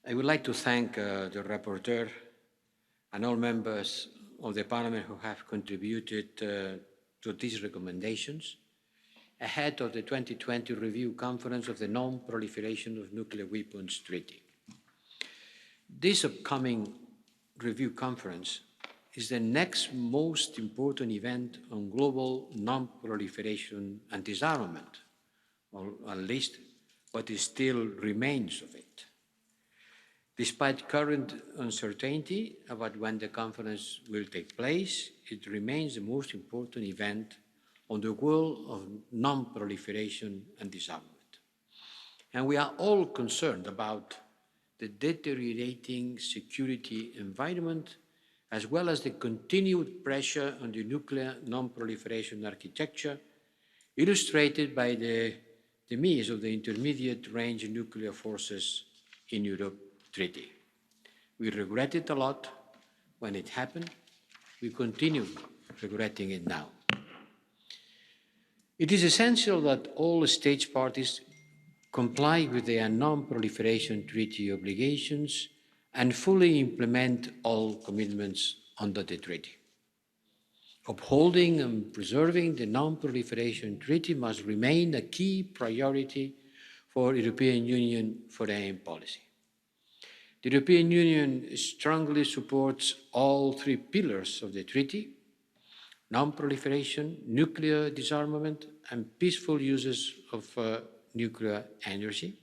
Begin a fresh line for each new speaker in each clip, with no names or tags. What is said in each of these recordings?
I would like to thank the rapporteur and all members of the Parliament who have contributed to these recommendations ahead of the 2020 review conference of the Non-Proliferation of Nuclear Weapons Treaty. This upcoming review conference is the next most important event on global non-proliferation and disarmament, or at least what still remains of it. Despite current uncertainty about when the conference will take place, it remains the most important event on the world of non-proliferation and disarmament. And we are all concerned about the deteriorating security environment, as well as the continued pressure on the nuclear non-proliferation architecture, illustrated by the demise of the intermediate-range nuclear forces in Europe treaty. We regret it a lot when it happened. We continue regretting it now. It is essential that all state parties comply with their non-proliferation treaty obligations and fully implement all commitments under the treaty. Upholding and preserving the non-proliferation treaty must remain a key priority for European Union foreign policy. The European Union strongly supports all three pillars of the treaty: non-proliferation, nuclear disarmament, and peaceful uses of nuclear energy.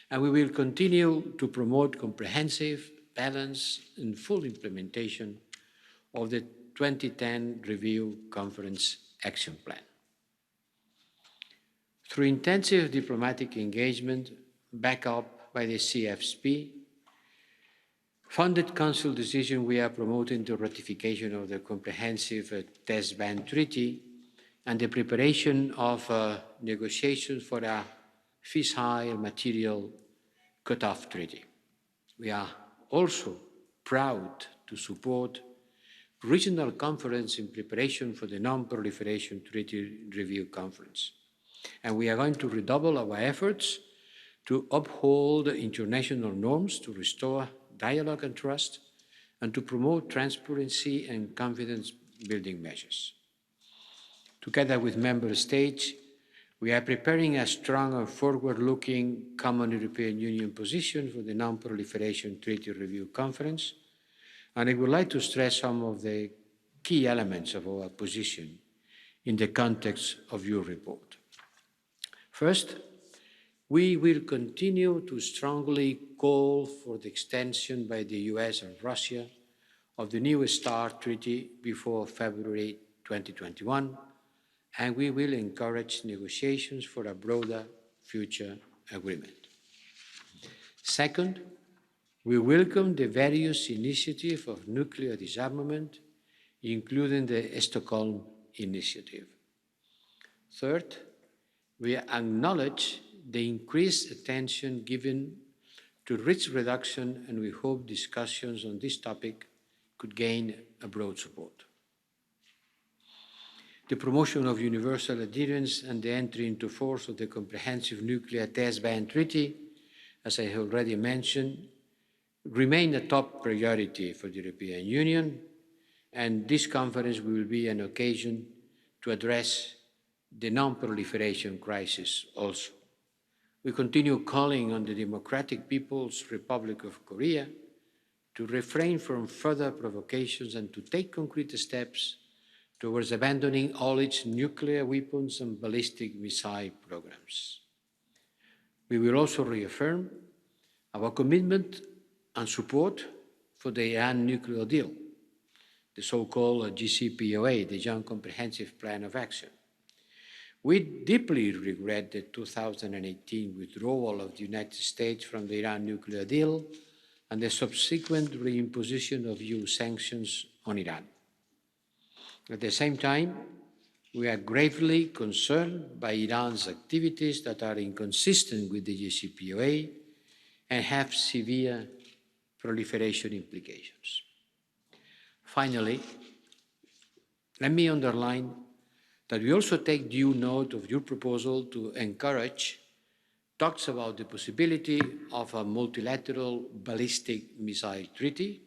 And we will continue to promote comprehensive, balanced, and full implementation of the 2010 Review Conference Action Plan. Through intensive diplomatic engagement, backed up by the CFSP, funded Council decision, we are promoting the ratification of the Comprehensive Test Ban Treaty and the preparation of negotiations for a fissile material cut-off treaty. We are also proud to support regional conference in preparation for the Non-Proliferation Treaty Review Conference. And we are going to redouble our efforts to uphold international norms, to restore dialogue and trust, and to promote transparency and confidence-building measures. Together with member states, we are preparing a strong and forward-looking common European Union position for the Non-Proliferation Treaty Review Conference, and I would like to stress some of the key elements of our position in the context of your report. First, we will continue to strongly call for the extension by the US and Russia of the New START Treaty before February 2021, and we will encourage negotiations for a broader future agreement. Second, we welcome the various initiatives of nuclear disarmament, including the Stockholm Initiative. Third, we acknowledge the increased attention given to risk reduction, and we hope discussions on this topic could gain a broad support. The promotion of universal adherence and the entry into force of the Comprehensive Nuclear Test Ban Treaty, as I have already mentioned, remain a top priority for the European Union, and this conference will be an occasion to address the non-proliferation crisis also. We continue calling on the Democratic People's Republic of Korea to refrain from further provocations and to take concrete steps towards abandoning all its nuclear weapons and ballistic missile programs. We will also reaffirm our commitment and support for the Iran nuclear deal, the so-called JCPOA, the Joint Comprehensive Plan of Action. We deeply regret the 2018 withdrawal of the United States from the Iran nuclear deal and the subsequent reimposition of EU sanctions on Iran. At the same time, we are gravely concerned by Iran's activities that are inconsistent with the JCPOA and have severe proliferation implications. Finally, let me underline that we also take due note of your proposal to encourage talks about the possibility of a multilateral ballistic missile treaty.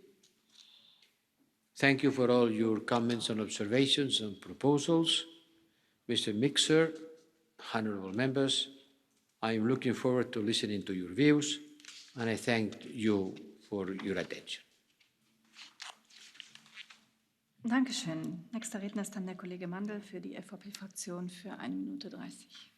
Thank you for all your comments and observations and proposals. Mr. Mixer, honourable members, I am looking forward to listening to your views, and I thank you for your attention.
Dankeschön. Nächster Redner ist dann der Kollege Mandl für die EVP-Fraktion für 1 Minute 30.